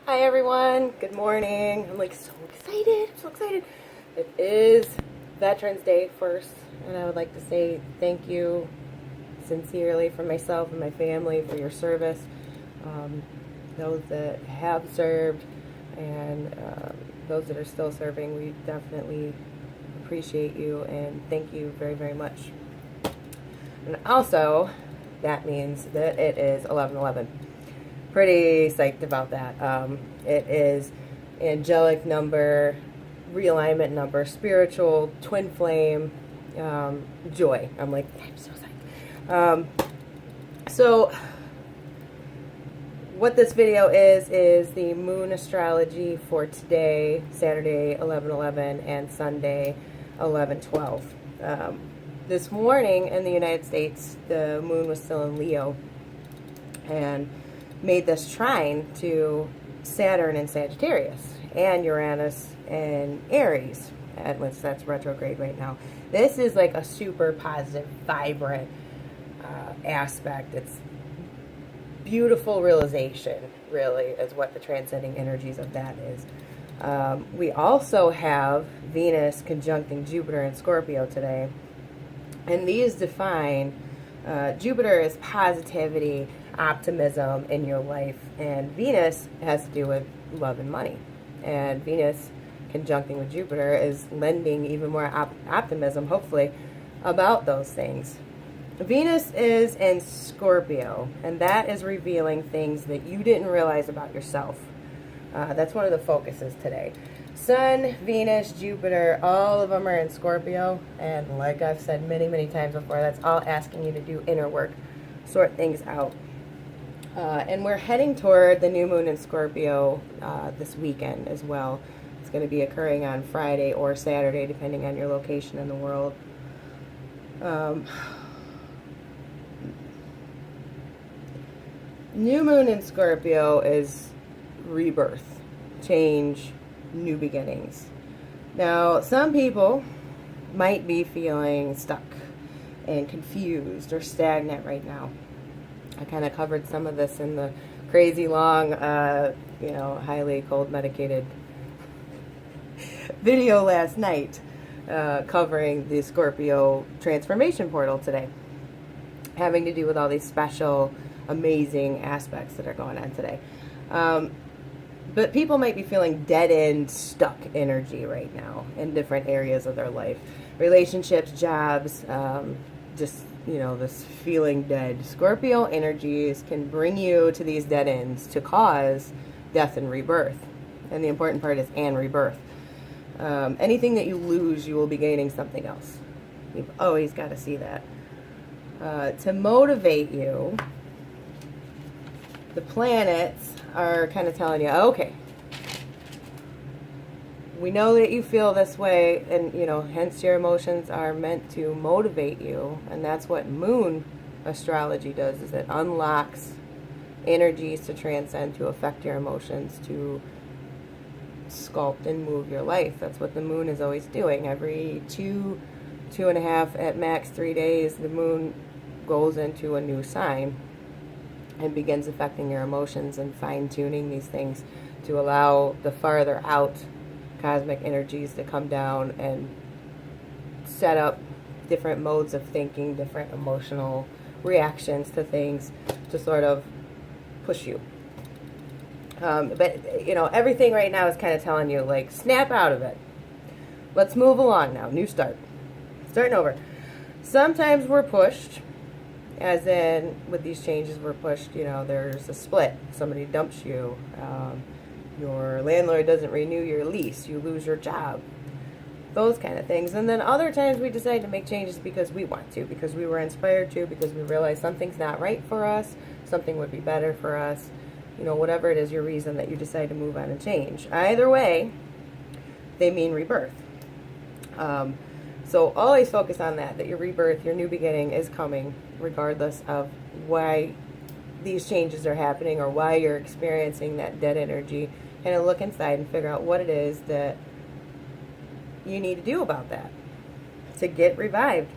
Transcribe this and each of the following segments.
Hi everyone, good morning. I'm like so excited, I'm so excited. It is Veterans Day first, and I would like to say thank you sincerely from myself and my family for your service. Those that have served and those that are still serving, we definitely appreciate you and thank you very, very much. And also, that means that it is 11/11. Pretty psyched about that. It is angelic number, realignment number, spiritual, twin flame, joy. I'm like, I'm so psyched. So what this video is the moon astrology for today, Saturday 11/11 and Sunday 11/12. This morning in the United States, the moon was still in Leo and made this trine to Saturn in Sagittarius and Uranus in Aries, at which that's retrograde right now. This is like a super positive, vibrant aspect. It's beautiful realization, really, is what the transcending energies of that is. We also have Venus conjuncting Jupiter in Scorpio today, and these define Jupiter is positivity, optimism in your life, and Venus has to do with love and money. And Venus conjuncting with Jupiter is lending even more optimism, hopefully, about those things. Venus is in Scorpio, and that is revealing things that you didn't realize about yourself. That's one of the focuses today. Sun, Venus, Jupiter, all of them are in Scorpio, and like I've said many, many times before, that's all asking you to do inner work, sort things out. And we're heading toward the new moon in Scorpio this weekend as well. It's going to be occurring on Friday or Saturday, depending on your location in the world. New moon in Scorpio is rebirth, change, new beginnings. Now, some people might be feeling stuck and confused or stagnant right now. I kind of covered some of this in the crazy long, highly cold medicated video last night, covering the Scorpio transformation portal today, having to do with all these special, amazing aspects that are going on today. But people might be feeling dead-end, stuck energy right now in different areas of their life. Relationships, jobs, this feeling dead. Scorpio energies can bring you to these dead ends to cause death and rebirth. And the important part is and rebirth. Anything that you lose, you will be gaining something else. You've always got to see that. To motivate you, the planets are kind of telling you, okay, we know that you feel this way, and hence your emotions are meant to motivate you, and that's what moon astrology does, is it unlocks energies to transcend, to affect your emotions, to sculpt and move your life. That's what the moon is always doing. Every 2.5 at max 3 days, the moon goes into a new sign and begins affecting your emotions and fine-tuning these things to allow the farther out cosmic energies to come down and set up different modes of thinking, different emotional reactions to things to sort of push you. But everything right now is kind of telling you, like, snap out of it. Let's move along now. New start. Starting over. Sometimes we're pushed, as in with these changes we're pushed, there's a split. Somebody dumps you. Your landlord doesn't renew your lease. You lose your job. Those kind of things. And then other times we decide to make changes because we want to, because we were inspired to, because we realize something's not right for us, something would be better for us. Whatever it is, your reason that you decide to move on and change. Either way, they mean rebirth. So always focus on that your rebirth, your new beginning is coming, regardless of why these changes are happening or why you're experiencing that dead energy. Kind of look inside and figure out what it is that you need to do about that to get revived,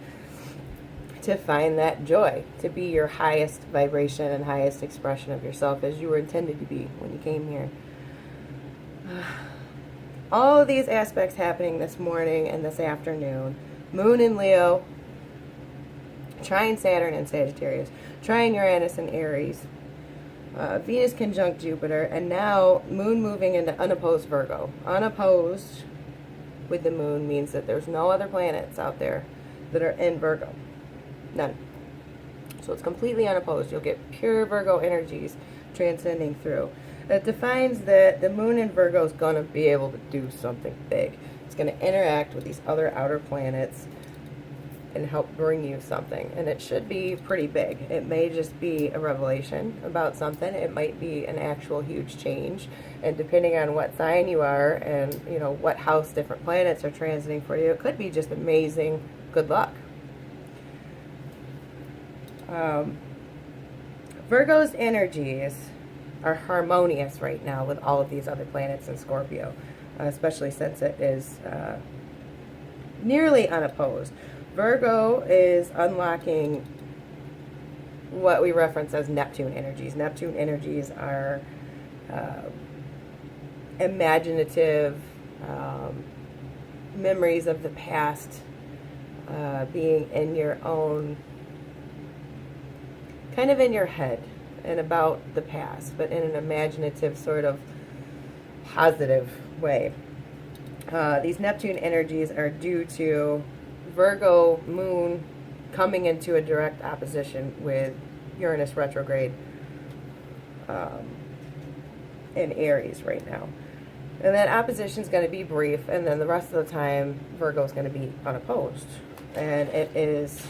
to find that joy, to be your highest vibration and highest expression of yourself as you were intended to be when you came here. All of these aspects happening this morning and this afternoon. Moon in Leo, trine Saturn in Sagittarius, trine Uranus in Aries, Venus conjunct Jupiter, and now Moon moving into unopposed Virgo. Unopposed with the Moon means that there's no other planets out there that are in Virgo. None. So it's completely unopposed. You'll get pure Virgo energies transcending through. It defines that the Moon in Virgo is going to be able to do something big. It's going to interact with these other outer planets and help bring you something. And it should be pretty big. It may just be a revelation about something. It might be an actual huge change. And depending on what sign you are and, you know, what house different planets are transiting for you, it could be just amazing good luck. Virgo's energies are harmonious right now with all of these other planets in Scorpio, especially since it is nearly unopposed. Virgo is unlocking what we reference as Neptune energies. Neptune energies are imaginative memories of the past, being in your own, kind of in your head and about the past, but in an imaginative sort of positive way. These Neptune energies are due to Virgo Moon coming into a direct opposition with Uranus retrograde in Aries right now. And that opposition is going to be brief, and then the rest of the time Virgo is going to be unopposed. And it is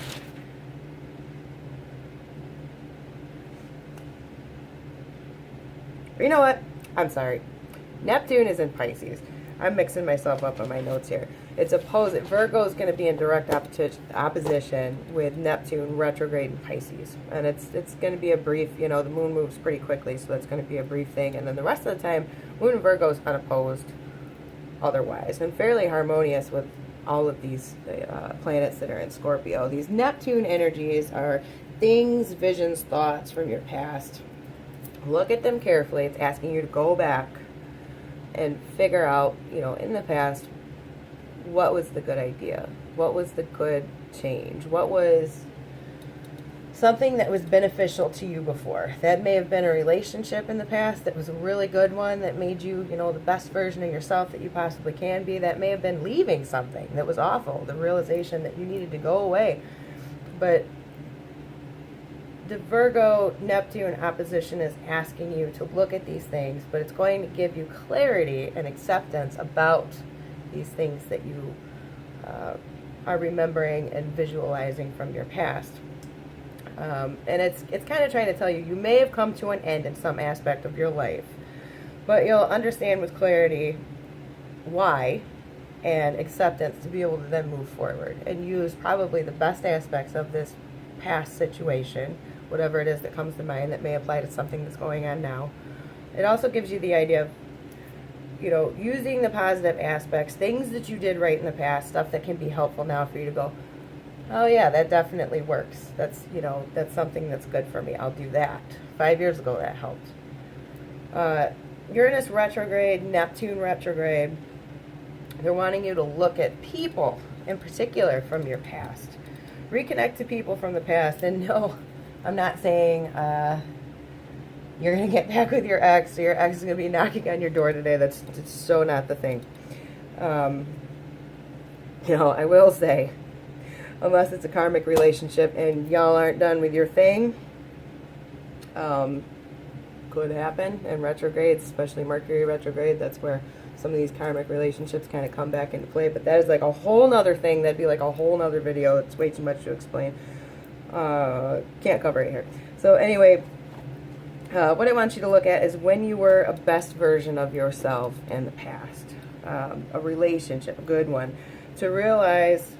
you know what? I'm sorry. Neptune is in Pisces. I'm mixing myself up on my notes here. It's opposed. Virgo is going to be in direct opposition with Neptune retrograde in Pisces. And it's going to be a brief, you know, the moon moves pretty quickly, so that's going to be a brief thing. And then the rest of the time, Moon in Virgo is unopposed otherwise and fairly harmonious with all of these planets that are in Scorpio. These Neptune energies are things, visions, thoughts from your past. Look at them carefully. It's asking you to go back and figure out, you know, in the past, what was the good idea? What was the good change? What was something that was beneficial to you before? That may have been a relationship in the past that was a really good one that made you, you know, the best version of yourself that you possibly can be. That may have been leaving something that was awful, the realization that you needed to go away. But the Virgo Neptune opposition is asking you to look at these things, but it's going to give you clarity and acceptance about these things that you are remembering and visualizing from your past. And it's kind of trying to tell you, you may have come to an end in some aspect of your life, but you'll understand with clarity why, and acceptance to be able to then move forward and use probably the best aspects of this past situation, whatever it is that comes to mind that may apply to something that's going on now. It also gives you the idea of, you know, using the positive aspects, things that you did right in the past, stuff that can be helpful now for you to go, oh yeah, that definitely works. That's, you know, that's something that's good for me. I'll do that. 5 years ago that helped. Uranus retrograde, Neptune retrograde, they're wanting you to look at people in particular from your past. Reconnect to people from the past. And no, I'm not saying you're going to get back with your ex, or your ex is going to be knocking on your door today. That's so not the thing. You know, I will say, unless it's a karmic relationship and y'all aren't done with your thing, could happen. And retrogrades, especially Mercury retrograde, that's where some of these karmic relationships kind of come back into play. But that is like a whole nother thing. That'd be like a whole nother video. It's way too much to explain. Can't cover it here. So anyway, what I want you to look at is when you were a best version of yourself in the past, a relationship, a good one, to realize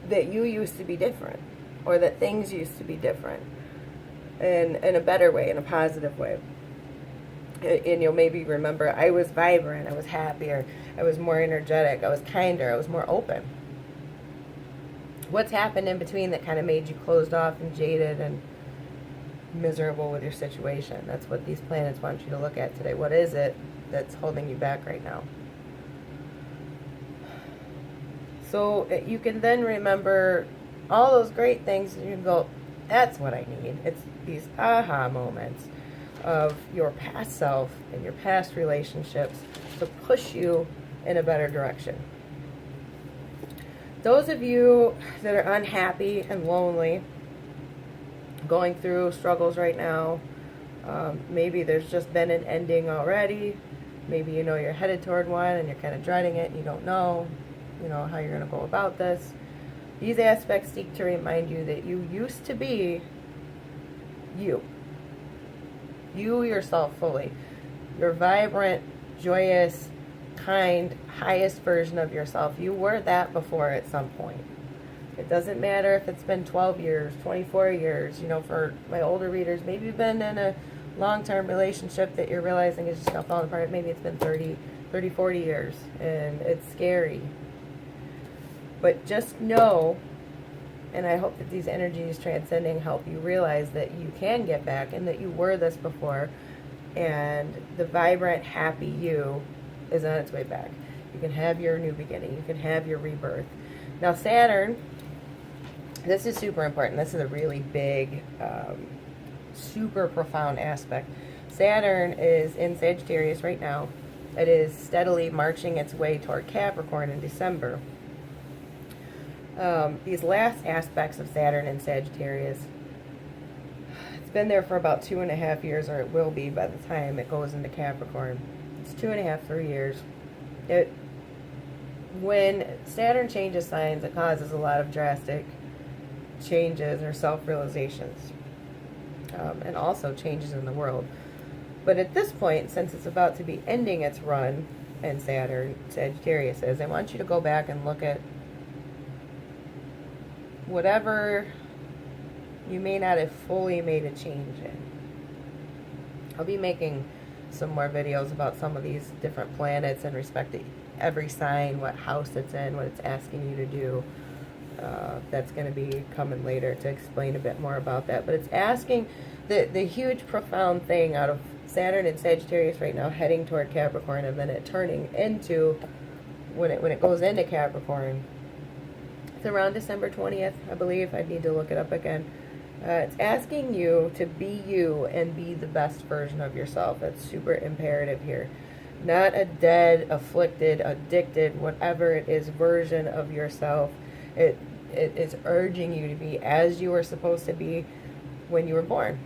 that you used to be different, or that things used to be different in a better way, in a positive way. And you'll maybe remember, I was vibrant, I was happier, I was more energetic, I was kinder, I was more open. What's happened in between that kind of made you closed off and jaded and miserable with your situation. That's what these planets want you to look at today. What is it that's holding you back right now? So you can then remember all those great things, and you can go, that's what I need. It's these aha moments of your past self and your past relationships to push you in a better direction. Those of you that are unhappy and lonely, going through struggles right now, maybe there's just been an ending already. Maybe you know you're headed toward one and you're kind of dreading it and you don't know, how you're going to go about this. These aspects seek to remind you that you used to be you yourself fully. Your vibrant, joyous, kind, highest version of yourself. You were that before at some point. It doesn't matter if it's been 12 years, 24 years. For my older readers, maybe you've been in a long-term relationship that you're realizing is just now falling apart. Maybe it's been 30, 40 years, and it's scary. But just know, and I hope that these energies transcending help you realize that you can get back and that you were this before, and the vibrant, happy you is on its way back. You can have your new beginning. You can have your rebirth. Now, Saturn, this is super important. This is a really big, super profound aspect. Saturn is in Sagittarius right now. It is steadily marching its way toward Capricorn in December. These last aspects of Saturn in Sagittarius, it's been there for about 2.5 years, or it will be by the time it goes into Capricorn. It's 2.5, 3 years. When Saturn changes signs, it causes a lot of drastic changes or self-realizations, and also changes in the world. But at this point, since it's about to be ending its run in Saturn, Sagittarius is, I want you to go back and look at whatever you may not have fully made a change in. I'll be making some more videos about some of these different planets in respect to every sign, what house it's in, what it's asking you to do. That's going to be coming later to explain a bit more about that. But it's asking the huge, profound thing out of Saturn and Sagittarius right now, heading toward Capricorn, and then it turning into, when it goes into Capricorn, it's around December 20th, I believe. I need to look it up again. It's asking you to be you and be the best version of yourself. It's super imperative here. Not a dead, afflicted, addicted, whatever it is, version of yourself. It is urging you to be as you were supposed to be when you were born.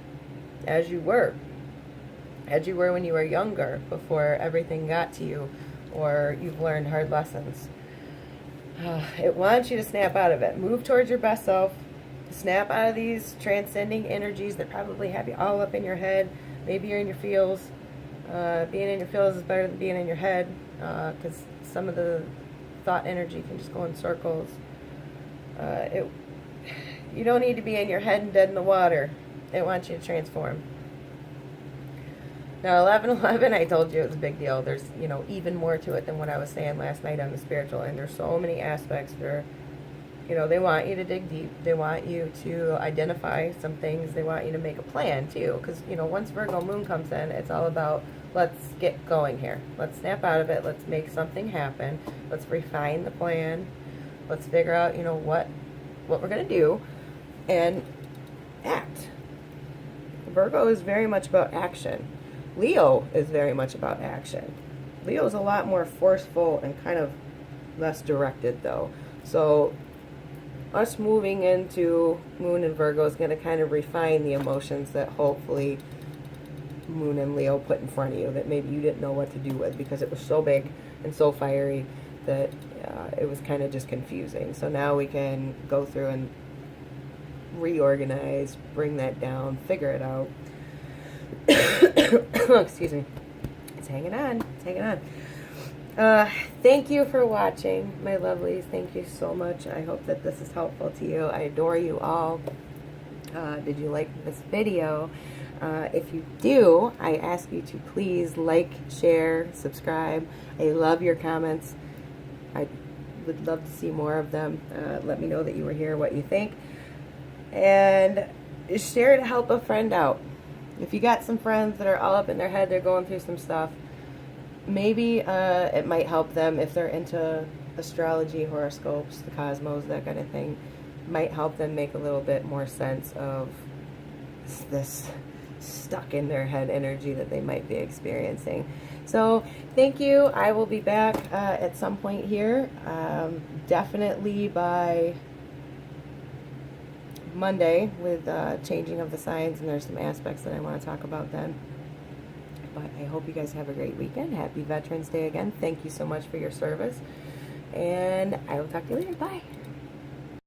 As you were when you were younger, before everything got to you or you've learned hard lessons. It wants you to snap out of it. Move towards your best self. Snap out of these transcending energies that probably have you all up in your head. Maybe you're in your feels. Being in your feels is better than being in your head, because some of the thought energy can just go in circles. You don't need to be in your head and dead in the water. It wants you to transform. Now, 11/11, I told you it was a big deal. There's, even more to it than what I was saying last night on the spiritual. And there's so many aspects where, they want you to dig deep. They want you to identify some things. They want you to make a plan, too. Because, once Virgo moon comes in, it's all about, let's get going here. Let's snap out of it. Let's make something happen. Let's refine the plan. Let's figure out, what we're going to do. And act. Virgo is very much about action. Leo is very much about action. Leo is a lot more forceful and kind of less directed, though. So us moving into Moon and Virgo is going to kind of refine the emotions that hopefully Moon and Leo put in front of you that maybe you didn't know what to do with, because it was so big and so fiery that it was kind of just confusing. So now we can go through and reorganize, bring that down, figure it out. Excuse me. It's hanging on. It's hanging on. Thank you for watching, my lovelies. Thank you so much. I hope that this is helpful to you. I adore you all. Did you like this video? If you do, I ask you to please like, share, subscribe. I love your comments. I would love to see more of them. Let me know that you were here, what you think. And share to help a friend out. If you got some friends that are all up in their head, they're going through some stuff, maybe it might help them if they're into astrology, horoscopes, the cosmos, that kind of thing. Might help them make a little bit more sense of this stuck in their head energy that they might be experiencing. So thank you. I will be back at some point here, definitely by Monday, with changing of the signs, and there's some aspects that I want to talk about then. But I hope you guys have a great weekend. Happy Veterans Day again. Thank you so much for your service, and I will talk to you later. Bye.